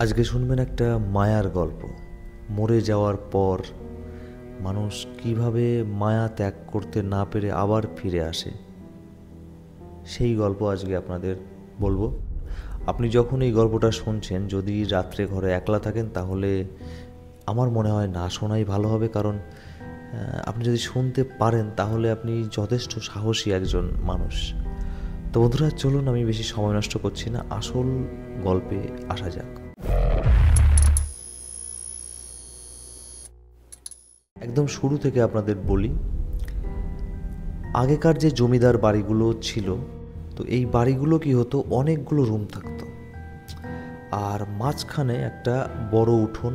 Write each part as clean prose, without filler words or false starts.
আজকে শুনবেন একটা মায়ার গল্প। মরে যাওয়ার পর মানুষ কিভাবে মায়া ত্যাগ করতে না পেরে আবার ফিরে আসে, সেই গল্প আজকে আপনাদের বলবো। আপনি যখন এই গল্পটা শুনছেন, যদি রাত্রে ঘরে একলা থাকেন, তাহলে আমার মনে হয় না শোনাই ভালো হবে। কারণ আপনি যদি শুনতে পারেন তাহলে আপনি যথেষ্ট সাহসী একজন মানুষ। তো বন্ধুরা, চলুন আমি বেশি সময় নষ্ট করছি না, আসল গল্পে আসা যাক। একদম শুরু থেকে আপনাদের বলি, আগেকার যে জমিদার বাড়িগুলো ছিল, তো এই বাড়িগুলো কি হতো, অনেকগুলো রুম থাকতো, আর মাঝখানে একটা বড় উঠোন,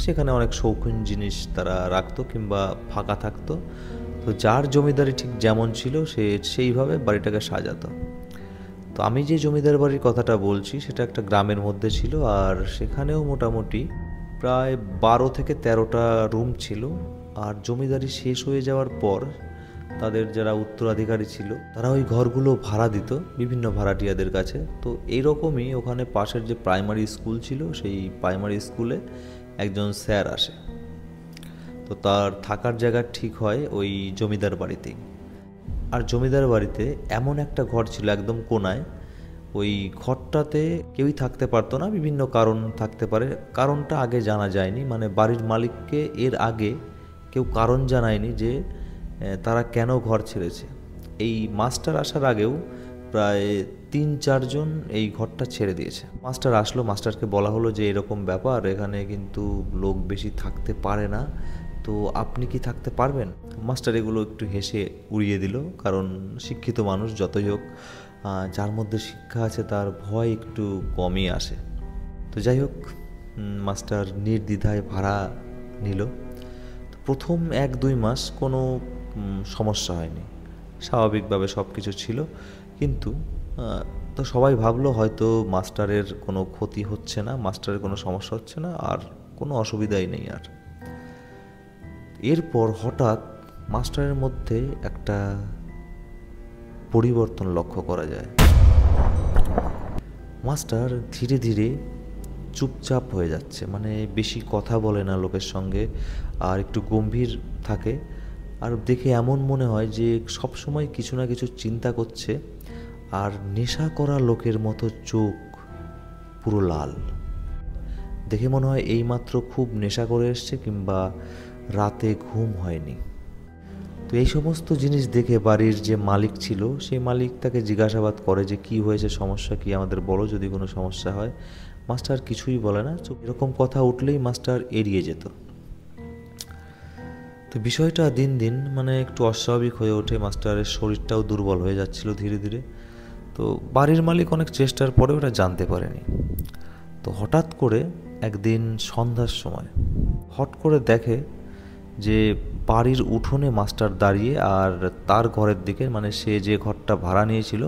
সেখানে অনেক শৌখিন জিনিস তারা রাখতো কিংবা ফাঁকা থাকতো। তো যার জমিদারি ঠিক যেমন ছিল সে সেইভাবে বাড়িটাকে সাজাতো। তো আমি যে জমিদার বাড়ির কথাটা বলছি সেটা একটা গ্রামের মধ্যে ছিল, আর সেখানেও মোটামুটি প্রায় 12 থেকে 13টা রুম ছিল। আর জমিদারি শেষ হয়ে যাওয়ার পর তাদের যারা উত্তরাধিকারী ছিল তারা ওই ঘরগুলো ভাড়া দিত বিভিন্ন ভাড়াটিয়াদের কাছে। তো এইরকমই ওখানে পাশের যে প্রাইমারি স্কুল ছিল, সেই প্রাইমারি স্কুলে একজন স্যার আসে। তো তার থাকার জায়গা ঠিক হয় ওই জমিদার বাড়িতেই। আর জমিদার বাড়িতে এমন একটা ঘর ছিল একদম কোনায়, ওই ঘরটাতে কেউই থাকতে পারতো না, বিভিন্ন কারণ থাকতে পারে। কারণটা আগে জানা যায়নি, মানে বাড়ির মালিককে এর আগে কেউ কারণ জানায়নি যে তারা কেন ঘর ছেড়েছে। এই মাস্টার আসার আগেও প্রায় 3-4 জন এই ঘরটা ছেড়ে দিয়েছে। মাস্টার আসলো, মাস্টারকে বলা হলো যে এরকম ব্যাপার, এখানে কিন্তু লোক বেশি থাকতে পারে না, তো আপনি কি থাকতে পারবেন? মাস্টার এগুলো একটু হেসে উড়িয়ে দিল, কারণ শিক্ষিত মানুষ যতই হোক, যার মধ্যে শিক্ষা আছে তার ভয় একটু কমই আসে। তো যাই হোক, মাস্টার নির্দ্বিধায় ভাড়া নিল। তো প্রথম 1-2 মাস কোনো সমস্যা হয়নি, স্বাভাবিকভাবে সব কিছু ছিল। কিন্তু তো সবাই ভাবলো হয়তো মাস্টারের কোনো ক্ষতি হচ্ছে না, মাস্টারের কোনো সমস্যা হচ্ছে না, আর কোনো অসুবিধাই নেই। আর এরপর হঠাৎ মাস্টারের মধ্যে একটা পরিবর্তন লক্ষ্য করা যায়। মাস্টার ধীরে ধীরে চুপচাপ হয়ে যাচ্ছে, মানে বেশি কথা বলে না লোকের সঙ্গে, আর একটু গম্ভীর থাকে। আর দেখে এমন মনে হয় যে সব সময় কিছু না কিছু চিন্তা করছে। আর নেশা করা লোকের মতো চোখ, পুরো লাল। দেখে মনে হয় এইমাত্র খুব নেশা করে এসছে কিংবা রাতে ঘুম হয়নি। তো এই সমস্ত জিনিস দেখে বাড়ির যে মালিক ছিল, সেই মালিক তাকে জিজ্ঞাসাবাদ করে যে কি হয়েছে, সমস্যা কি, আমাদের বলো যদি কোনো সমস্যা হয়। মাস্টার কিছুই বলে না, এরকম কথা উঠলেই মাস্টার এড়িয়ে যেত। তো বিষয়টা দিন দিন মানে একটু অস্বাভাবিক হয়ে ওঠে, মাস্টারের শরীরটাও দুর্বল হয়ে যাচ্ছিল ধীরে ধীরে। তো বাড়ির মালিক অনেক চেষ্টার পরে ওটা জানতে পারেনি। তো হঠাৎ করে একদিন সন্ধ্যার সময় হট করে দেখে যে বাড়ির উঠোনে মাস্টার দাঁড়িয়ে, আর তার ঘরের দিকে, মানে সে যে ঘরটা ভাড়া নিয়েছিল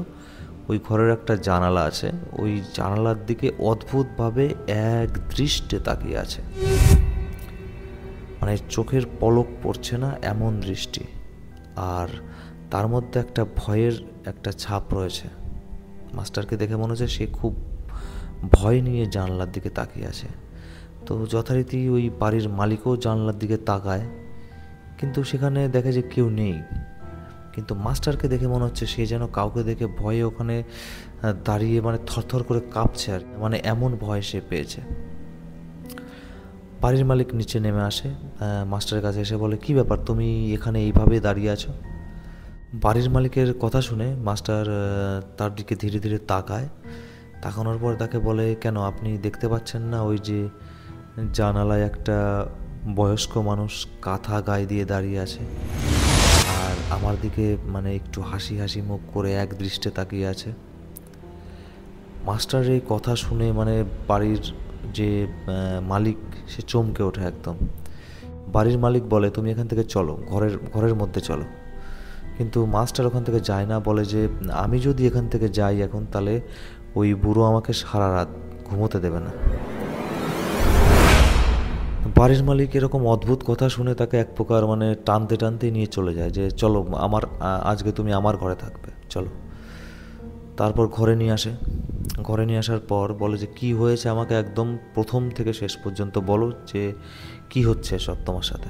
ওই ঘরের একটা জানালা আছে, ওই জানালার দিকে অদ্ভুতভাবে এক দৃষ্টে তাকিয়ে আছে। মানে চোখের পলক পড়ছে না এমন দৃষ্টি, আর তার মধ্যে একটা ভয়ের একটা ছাপ রয়েছে। মাস্টারকে দেখে মনে হচ্ছে সে খুব ভয় নিয়ে জানলার দিকে তাকিয়ে আছে। তো যথারীতি ওই বাড়ির মালিকও জানলার দিকে তাকায়, কিন্তু সেখানে দেখে যে কেউ নেই। কিন্তু মাস্টারকে দেখে মনে হচ্ছে সে যেন কাউকে দেখে ভয়ে ওখানে দাঁড়িয়ে মানে থরথর করে কাঁপছে, আর মানে এমন ভয় সে পেয়েছে। বাড়ির মালিক নিচে নেমে আসে, মাস্টারের কাছে এসে বলে, কি ব্যাপার, তুমি এখানে এইভাবে দাঁড়িয়ে আছো? বাড়ির মালিকের কথা শুনে মাস্টার তার দিকে ধীরে ধীরে তাকায়। তাকানোর পর তাকে বলে, কেন, আপনি দেখতে পাচ্ছেন না ওই যে জানালায় একটা বয়স্ক মানুষ কাঁথা গায়ে দিয়ে দাঁড়িয়ে আছে, আর আমার দিকে মানে একটু হাসি হাসি মুখ করে এক দৃষ্টে তাকিয়ে আছে? মাস্টার এই কথা শুনে মানে বাড়ির যে মালিক, সে চমকে ওঠে একদম। বাড়ির মালিক বলে, তুমি এখান থেকে চলো, ঘরের মধ্যে চলো। কিন্তু মাস্টার ওখান থেকে যায় না, বলে যে আমি যদি এখান থেকে যাই এখন, তাহলে ওই বুড়ো আমাকে সারা রাত ঘুমোতে দেবে না। বাড়ির মালিক এরকম অদ্ভুত কথা শুনে তাকে এক প্রকার মানে টানতে টানতে নিয়ে চলে যায়, যে চলো আজকে তুমি আমার ঘরে থাকবে, চলো। তারপর ঘরে নিয়ে আসে। ঘরে নিয়ে আসার পর বলে যে কি হয়েছে আমাকে একদম প্রথম থেকে শেষ পর্যন্ত বলো, যে কি হচ্ছে সব তোমার সাথে।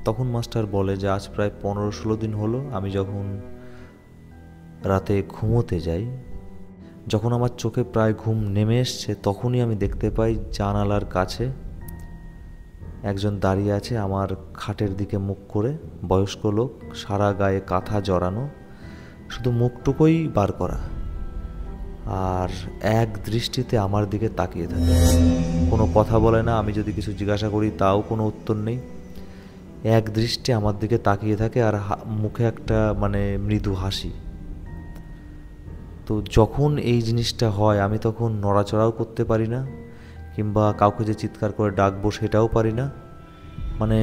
তখন মাস্টার বলে যে আজ প্রায় 15-16 দিন হলো আমি যখন রাতে ঘুমোতে যাই, যখন আমার চোখে প্রায় ঘুম নেমে এসছে, তখনই আমি দেখতে পাই জানালার কাছে একজন দাঁড়িয়ে আছে আমার খাটের দিকে মুখ করে, বয়স্ক লোক, সারা গায়ে কাঁথা জড়ানো, শুধু মুখটুকুই বার করা, আর এক দৃষ্টিতে আমার দিকে তাকিয়ে থাকে। কোনো কথা বলে না, আমি যদি কিছু জিজ্ঞাসা করি তাও কোনো উত্তর নেই, এক দৃষ্টি আমার দিকে তাকিয়ে থাকে আর মুখে একটা মানে মৃদু হাসি। তো যখন এই জিনিসটা হয় আমি তখন নড়াচড়াও করতে পারি না, কিংবা কাউকে যে চিৎকার করে ডাকবো সেটাও পারি না। মানে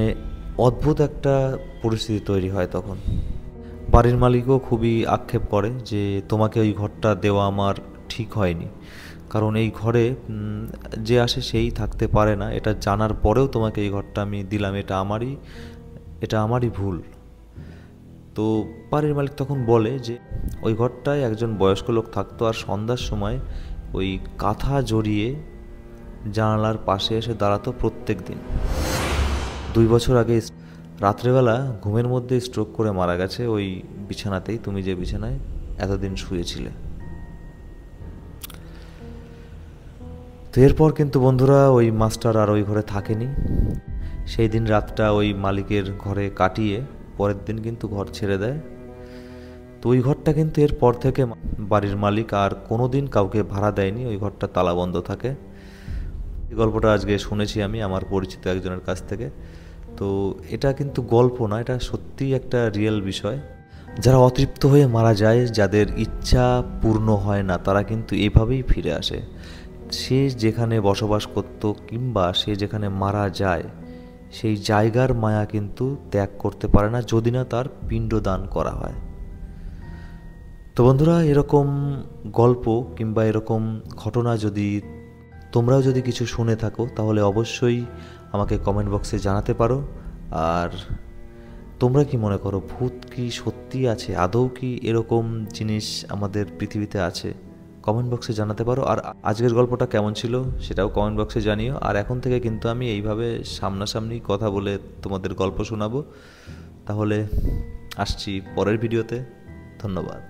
অদ্ভুত একটা পরিস্থিতি তৈরি হয় তখন। বাড়ির মালিকও খুবই আক্ষেপ করে যে তোমাকে ওই ঘরটা দেওয়া আমার ঠিক হয়নি, কারণ এই ঘরে যে আসে সেই থাকতে পারে না, এটা জানার পরেও তোমাকে এই ঘরটা আমি দিলাম, এটা আমারই ভুল। তো বাড়ির মালিক তখন বলে যে ওই ঘরটায় একজন বয়স্ক লোক থাকতো, আর সন্ধ্যার সময় ওই কাঁথা জড়িয়ে জানালার পাশে এসে দাঁড়াতো প্রত্যেক দিন। 2 বছর আগে রাত্রেবেলা ঘুমের মধ্যে স্ট্রোক করে মারা গেছে ওই বিছানাতেই, তুমি যে বিছানায় এতদিন শুয়েছিলে। তো এরপর কিন্তু বন্ধুরা ওই মাস্টার আর ওই ঘরে থাকেনি। সেই দিন রাতটা ওই মালিকের ঘরে কাটিয়ে পরের দিন কিন্তু ঘর ছেড়ে দেয়। তো ওই ঘরটা কিন্তু এরপর থেকে বাড়ির মালিক আর কোনো দিন কাউকে ভাড়া দেয়নি, ওই ঘরটা তালাবন্ধ থাকে। এই গল্পটা আজকে শুনেছি আমি আমার পরিচিত একজনের কাছ থেকে। তো এটা কিন্তু গল্প না, এটা সত্যিই একটা রিয়েল বিষয়। যারা অতৃপ্ত হয়ে মারা যায়, যাদের ইচ্ছা পূর্ণ হয় না, তারা কিন্তু এভাবেই ফিরে আসে। সে যেখানে বসবাস করত কিংবা সে যেখানে মারা যায়, সেই জায়গার মায়া কিন্তু ত্যাগ করতে পারে না, যদি না তার পিণ্ডদান করা হয়। তো বন্ধুরা, এরকম গল্প কিংবা এরকম ঘটনা যদি তোমরাও যদি কিছু শুনে থাকো, তাহলে অবশ্যই আমাকে কমেন্ট বক্সে জানাতে পারো। আর তোমরা কি মনে করো, ভূত কি সত্যি আছে? আদৌ কি এরকম জিনিস আমাদের পৃথিবীতে আছে? কমেন্ট বক্সে জানাতে পারো। আর আজকের গল্পটা কেমন ছিল সেটাও কমেন্ট বক্সে জানিও। আর এখন থেকে কিন্তু আমি এইভাবে সামনাসামনি কথা বলে তোমাদের গল্প শোনাবো। তাহলে আসছি পরের ভিডিওতে। ধন্যবাদ।